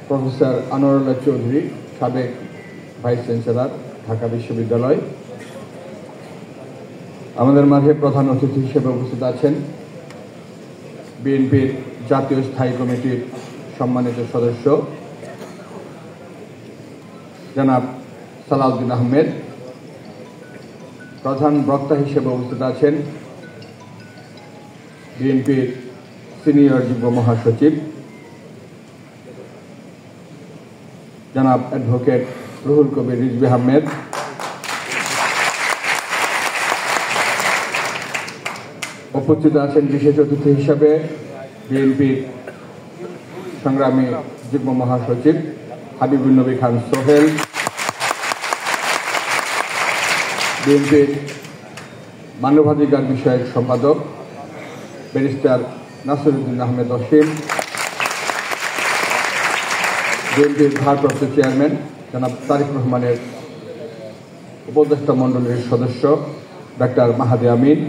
Professor Anwarullah Chowdhury, সাবেক vice chancellor, Dhaka বিশ্ববিদ্যালয়। আমাদের মাঝে প্রধান অতিথি হিসেবে উপস্থিত আছেন বিএনপির জাতীয় স্থায়ী কমিটির সম্মানিত সদস্য জনাব সালাউদ্দিন আহমেদ। প্রধান বক্তা হিসেবে উপস্থিত আছেন বিএনপির সিনিয়র যুগ্ম মহাসচিব জনাব অ্যাডভোকেট রুহুল কবির রিজভী আহমেদ। উপস্থিত আছেন বিশেষ অতিথি হিসেবে বিএনপির সংগ্রামী যুগ্ম মহাসচিব হাবিবুল নবী খান সোহেল, বিএনপির মানবাধিকার বিষয়ক সম্পাদক ব্যারিস্টার নাসিরউদ্দিন আহমেদ অসীম, বিএনপির ভারপ্রাপ্ত চেয়ারম্যান জনাব তারেক রহমানের উপদেষ্টা মণ্ডলীর সদস্য ডাক্তার মাহাদি আমিন,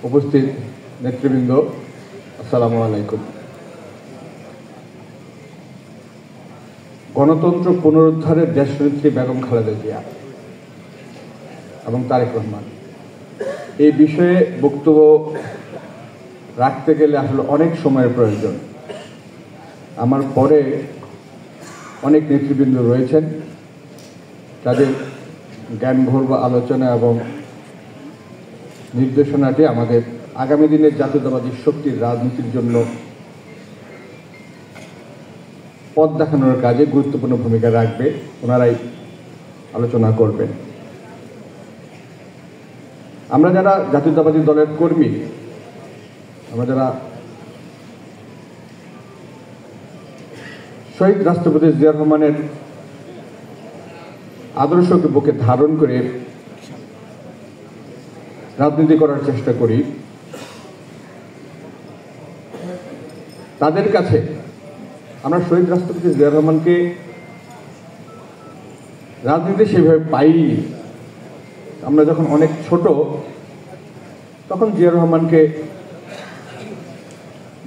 উপস্থিত নেতৃবৃন্দ, আসসালামু আলাইকুম। গণতন্ত্র পুনরুদ্ধারের দেশনেত্রী বেগম খালেদা জিয়া এবং তারেক রহমান, এই বিষয়ে বক্তব্য রাখতে গেলে আসলে অনেক সময়ের প্রয়োজন। আমার পরে অনেক নেতৃবৃন্দ রয়েছেন, তাদের জ্ঞানগর্ভ আলোচনা এবং নির্দেশনাটি আমাদের আগামী দিনের জাতীয়তাবাদী শক্তির রাজনীতির জন্য পথ দেখানোর কাজে গুরুত্বপূর্ণ ভূমিকা রাখবে। ওনারাই আলোচনা করবেন। আমরা যারা জাতীয়তাবাদী দলের কর্মী, আমরা যারা শহীদ রাষ্ট্রপতি জিয়া রহমানের আদর্শকে বুকে ধারণ করে রাজনীতি করার চেষ্টা করি, তাদের কাছে আমরা শহীদ রাষ্ট্রপতি জিয়া রহমানকে রাজনীতি সেভাবে পাইনি। আমরা যখন অনেক ছোট, তখন জিয়া রহমানকে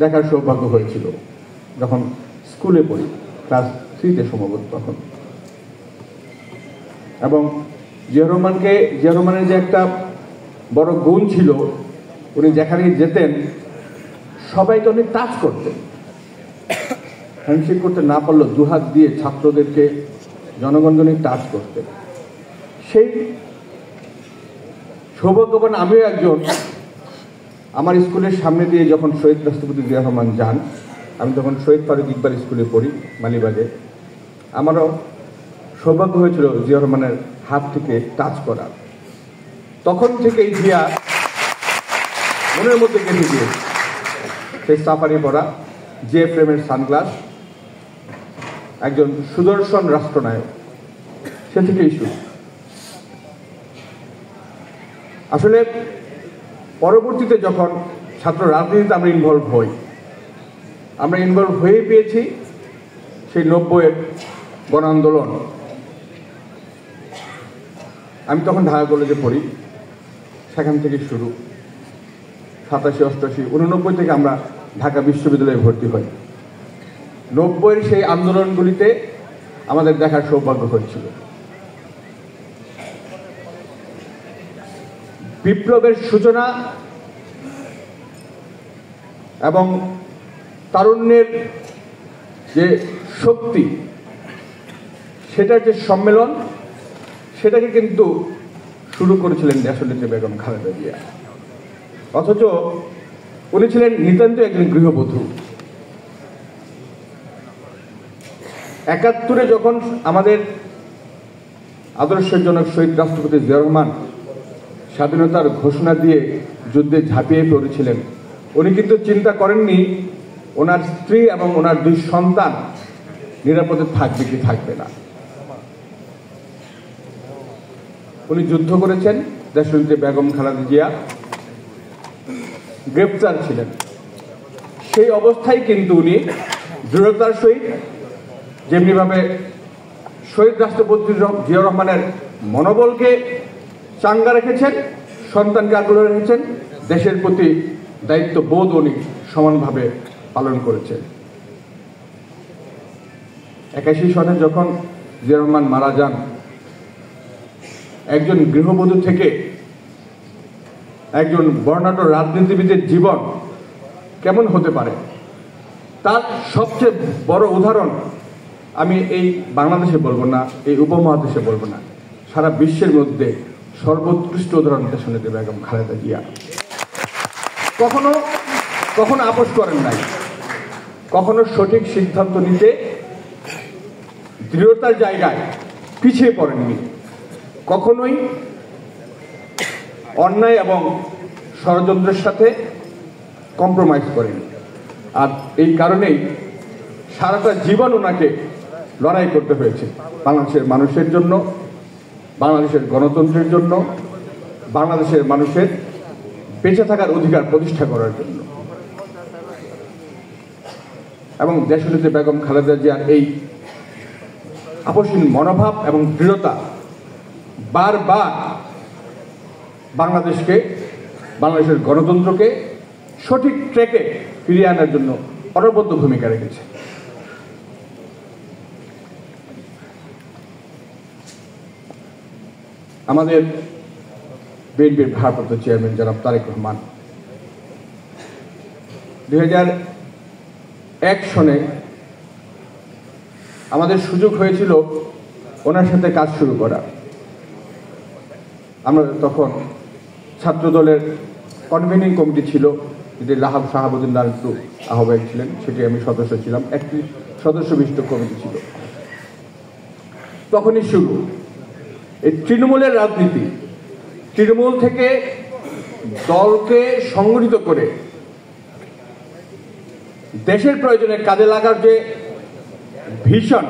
দেখার সৌভাগ্য হয়েছিল, যখন স্কুলে পড়ি, ক্লাস 3-তে সম্ভবত তখন। এবং জিয়া রহমানের যে একটা বড় গুণ ছিল, উনি যেখানে যেতেন সবাইকে উনি টাচ করতেন। হ্যান্ডশেক করতে না পারলেও দুহাত দিয়ে ছাত্রদেরকে, জনগণকে টাচ করতেন। সেই সৌভাগ্যবান আমিও একজন। আমার স্কুলের সামনে দিয়ে যখন শহীদ রাষ্ট্রপতি জিয়া রহমান যান, আমি তখন শহীদ ফারুক ইকবাল স্কুলে পড়ি মালিবাগে, আমারও সৌভাগ্য হয়েছিল জিয়া রহমানের হাত থেকে টাচ করার। তখন থেকে এই জিয়া মনের মধ্যে গেঁথে দিয়েছে। সেই সাফারি পরা, যে প্রেমের সানগ্লাস, একজন সুদর্শন রাষ্ট্রনায়ক, সে থেকেই শুরু। আসলে পরবর্তীতে যখন ছাত্র রাজনীতিতে আমরা ইনভলভ হয়ে পেয়েছি সেই 90-এর গণ আন্দোলন। আমি তখন ঢাকা কলেজে পড়ি, সেখান থেকে শুরু। 87, 88, 89 থেকে আমরা ঢাকা বিশ্ববিদ্যালয়ে ভর্তি হই। 90-এর সেই আন্দোলনগুলিতে আমাদের দেখার সৌভাগ্য হচ্ছিল। বিপ্লবের সূচনা এবং তারুণ্যের যে শক্তি, সেটার যে সম্মেলন, সেটাকে কিন্তু শুরু করেছিলেন দেশনেত্রী বেগম খালেদা জিয়া। অথচ উনি ছিলেন নিতান্ত একজন গৃহবধূ। 71-এ যখন আমাদের আদর্শের জনক শহীদ রাষ্ট্রপতি জিয়া রহমান স্বাধীনতার ঘোষণা দিয়ে যুদ্ধে ঝাঁপিয়ে পড়েছিলেন, উনি কিন্তু চিন্তা করেননি ওনার স্ত্রী এবং ওনার 2 সন্তান নিরাপদে থাকবে কি থাকবে না। উনি যুদ্ধ করেছেন। দেশনেত্রী বেগম খালেদা জিয়া গ্রেপ্তার ছিলেন। সেই অবস্থায় কিন্তু উনি দৃঢ়তার সহিত, যেমনিভাবে শহীদ রাষ্ট্রপতি জিয়া রহমানের মনোবলকে চাঙ্গা রেখেছেন, সন্তানকে আগ্রহ রেখেছেন, দেশের প্রতি দায়িত্ববোধ উনি সমানভাবে পালন করেছেন। 81 সনে যখন জিয়া রহমান মারা যান, একজন গৃহবধূ থেকে একজন বর্ণাঢ্য রাজনীতিবিদের জীবন কেমন হতে পারে, তার সবচেয়ে বড় উদাহরণ আমি এই বাংলাদেশে বলবো না, এই উপমহাদেশে বলবো না, সারা বিশ্বের মধ্যে সর্বোৎকৃষ্ট উদাহরণ দেশনেত্রী বেগম খালেদা জিয়া। কখনো কখনো আপোষ করেন নাই, কখনো সঠিক সিদ্ধান্ত নিতে দৃঢ়তার জায়গায় পিছিয়ে পড়েননি, কখনোই অন্যায় এবং ষড়যন্ত্রের সাথে কম্প্রোমাইজ করেনি। আর এই কারণেই সারাটা জীবন ওনাকে লড়াই করতে হয়েছে বাংলাদেশের মানুষের জন্য, বাংলাদেশের গণতন্ত্রের জন্য, বাংলাদেশের মানুষের বেঁচে থাকার অধিকার প্রতিষ্ঠা করার জন্য। এবং দেশনেত্রী বেগম খালেদা জিয়ার এই আপোষহীন মনোভাব এবং দৃঢ়তা বারবার বাংলাদেশকে, বাংলাদেশের গণতন্ত্রকে সঠিক ট্র্যাকে ফিরিয়ে আনার জন্য অনবদ্য ভূমিকা রেখেছে। আমাদের বিএনপির ভারপ্রাপ্ত চেয়ারম্যান জনাব তারেক রহমান 2001 সনে আমাদের সুযোগ হয়েছিল ওনার সাথে কাজ শুরু করা। আমরা তখন ছাত্র দলের কনভেনিং কমিটি ছিল, যেটি লাহাব শাহাবুদ্দিন নারটু আহ্বায়ক ছিলেন, সেটি আমি সদস্য ছিলাম। একটি সদস্য বিশিষ্ট কমিটি ছিল। তখনই শুরু এই তৃণমূলের রাজনীতি, তৃণমূল থেকে দলকে সংগঠিত করে দেশের প্রয়োজনে কাজে লাগার যে ভীষণ,